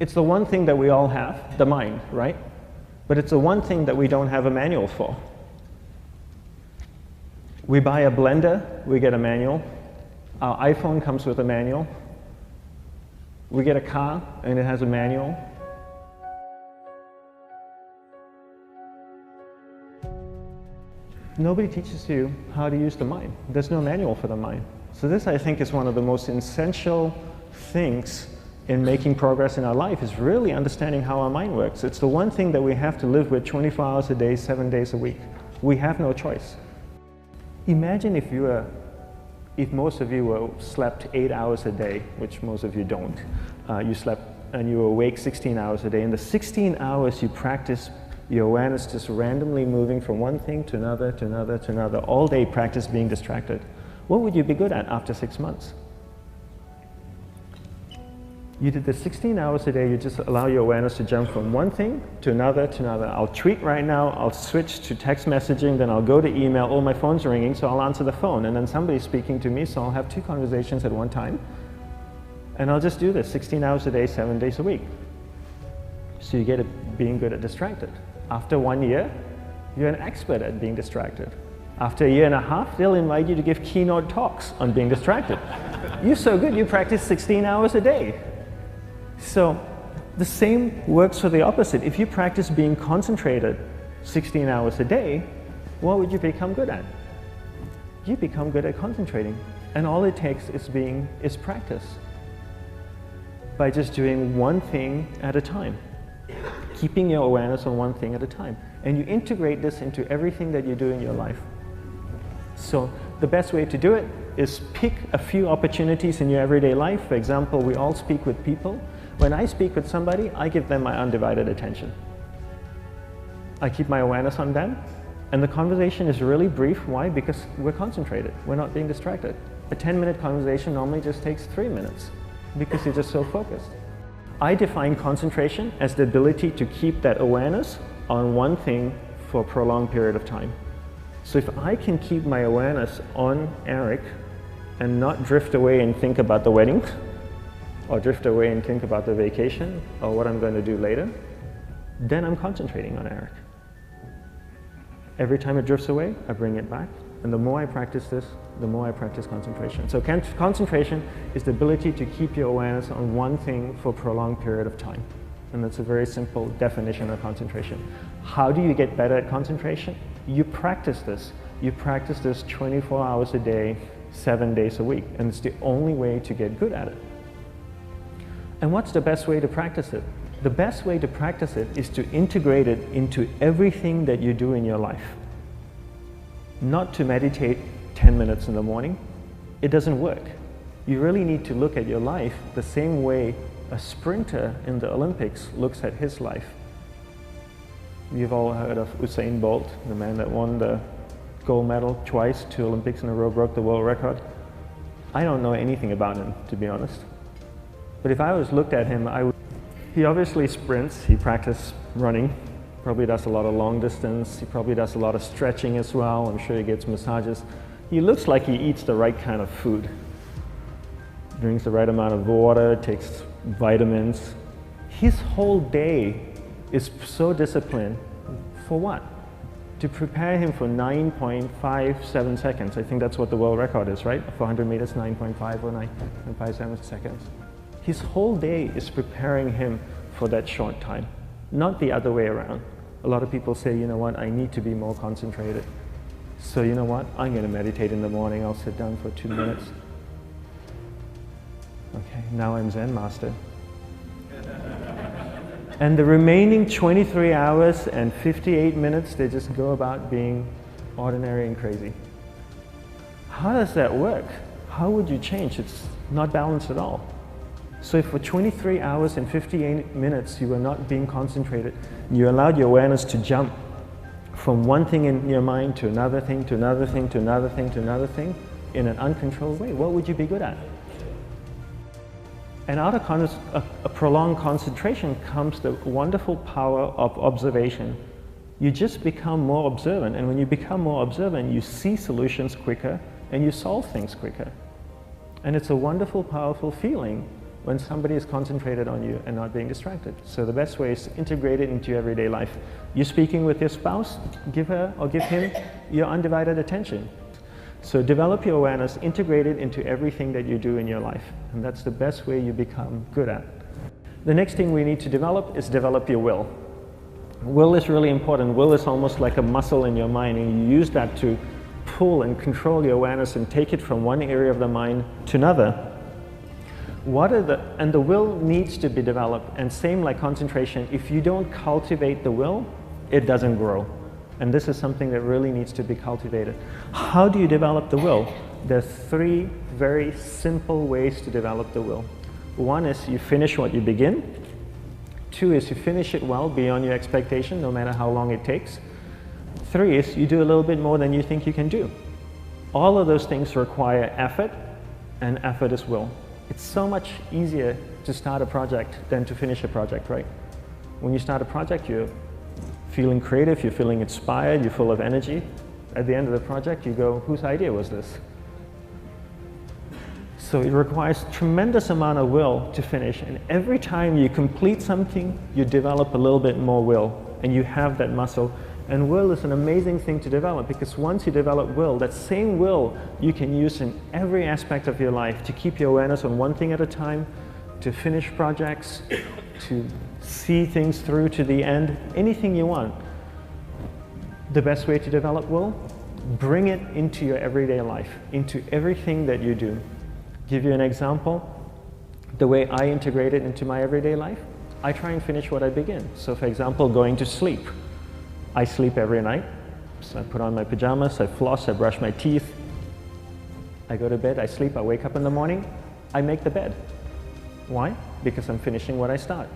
It's the one thing that we all have, the mind, right? But it's the one thing that we don't have a manual for. We buy a blender, we get a manual. Our iPhone comes with a manual. We get a car and it has a manual. Nobody teaches you how to use the mind. There's no manual for the mind. So this, I think, is one of the most essential things in making progress in our life, is really understanding how our mind works. It's the one thing that we have to live with 24 hours a day, 7 days a week. We have no choice. Imagine if most of you slept 8 hours a day, which most of you don't. You slept and you were awake 16 hours a day. In the 16 hours you practice your awareness just randomly moving from one thing to another, to another, to another, all day practice being distracted. What would you be good at after 6 months? You did this 16 hours a day, you just allow your awareness to jump from one thing to another, to another. I'll tweet right now, I'll switch to text messaging, then I'll go to email, oh, my phone's ringing, so I'll answer the phone, and then somebody's speaking to me, so I'll have 2 conversations at one time. And I'll just do this 16 hours a day, 7 days a week. So you get it being good at distracted. After 1 year, you're an expert at being distracted. After a year and a half, they'll invite you to give keynote talks on being distracted. You're so good, you practice 16 hours a day. So the same works for the opposite. If you practice being concentrated 16 hours a day, what would you become good at? You become good at concentrating. And all it takes is practice. By just doing one thing at a time. Keeping your awareness on one thing at a time. And you integrate this into everything that you do in your life. So the best way to do it is pick a few opportunities in your everyday life. For example, we all speak with people. When I speak with somebody, I give them my undivided attention. I keep my awareness on them, and the conversation is really brief. Why? Because we're concentrated. We're not being distracted. A 10-minute conversation normally just takes 3 minutes because you're just so focused. I define concentration as the ability to keep that awareness on one thing for a prolonged period of time. So if I can keep my awareness on Eric and not drift away and think about the wedding, or drift away and think about the vacation, or what I'm going to do later, then I'm concentrating on Eric. Every time it drifts away, I bring it back. And the more I practice this, the more I practice concentration. So concentration is the ability to keep your awareness on one thing for a prolonged period of time. And that's a very simple definition of concentration. How do you get better at concentration? You practice this. You practice this 24 hours a day, 7 days a week. And it's the only way to get good at it. And what's the best way to practice it? The best way to practice it is to integrate it into everything that you do in your life. Not to meditate 10 minutes in the morning. It doesn't work. You really need to look at your life the same way a sprinter in the Olympics looks at his life. You've all heard of Usain Bolt, the man that won the gold medal twice, 2 Olympics in a row, broke the world record. I don't know anything about him, to be honest. But if I was looked at him, he obviously sprints, he practices running, probably does a lot of long distance, he probably does a lot of stretching as well, I'm sure he gets massages. He looks like he eats the right kind of food. Drinks the right amount of water, takes vitamins. His whole day is so disciplined. For what? To prepare him for 9.57 seconds. I think that's what the world record is, right? For 100 meters, 9.5 or 9.57 seconds. His whole day is preparing him for that short time, not the other way around. A lot of people say, you know what, I need to be more concentrated. So you know what, I'm going to meditate in the morning, I'll sit down for 2 minutes. Okay, now I'm Zen master. And the remaining 23 hours and 58 minutes, they just go about being ordinary and crazy. How does that work? How would you change? It's not balanced at all. So if for 23 hours and 58 minutes you were not being concentrated, you allowed your awareness to jump from one thing in your mind to another thing, to another thing, to another thing, to another thing, in an uncontrolled way, what would you be good at? And out of a prolonged concentration comes the wonderful power of observation. You just become more observant, and when you become more observant, you see solutions quicker and you solve things quicker. And it's a wonderful, powerful feeling when somebody is concentrated on you and not being distracted. So the best way is to integrate it into your everyday life. You're speaking with your spouse, give her or give him your undivided attention. So develop your awareness, integrate it into everything that you do in your life. And that's the best way you become good at. The next thing we need to develop is develop your will. Will is really important. Will is almost like a muscle in your mind, and you use that to pull and control your awareness and take it from one area of the mind to another. And the will needs to be developed, and same like concentration, if you don't cultivate the will, it doesn't grow. And this is something that really needs to be cultivated. How do you develop the will? There's 3 very simple ways to develop the will. 1 is you finish what you begin. 2 is you finish it well beyond your expectation, no matter how long it takes. 3 is you do a little bit more than you think you can do. All of those things require effort, and effort is will. It's so much easier to start a project than to finish a project, right? When you start a project, you're feeling creative, you're feeling inspired, you're full of energy. At the end of the project, you go, whose idea was this? So it requires tremendous amount of will to finish, and every time you complete something, you develop a little bit more will, and you have that muscle. And will is an amazing thing to develop, because once you develop will, that same will you can use in every aspect of your life to keep your awareness on one thing at a time, to finish projects, to see things through to the end, anything you want. The best way to develop will? Bring it into your everyday life, into everything that you do. Give you an example, the way I integrate it into my everyday life, I try and finish what I begin. So for example, going to sleep. I sleep every night, so I put on my pajamas, I floss, I brush my teeth, I go to bed, I sleep, I wake up in the morning, I make the bed. Why? Because I'm finishing what I start.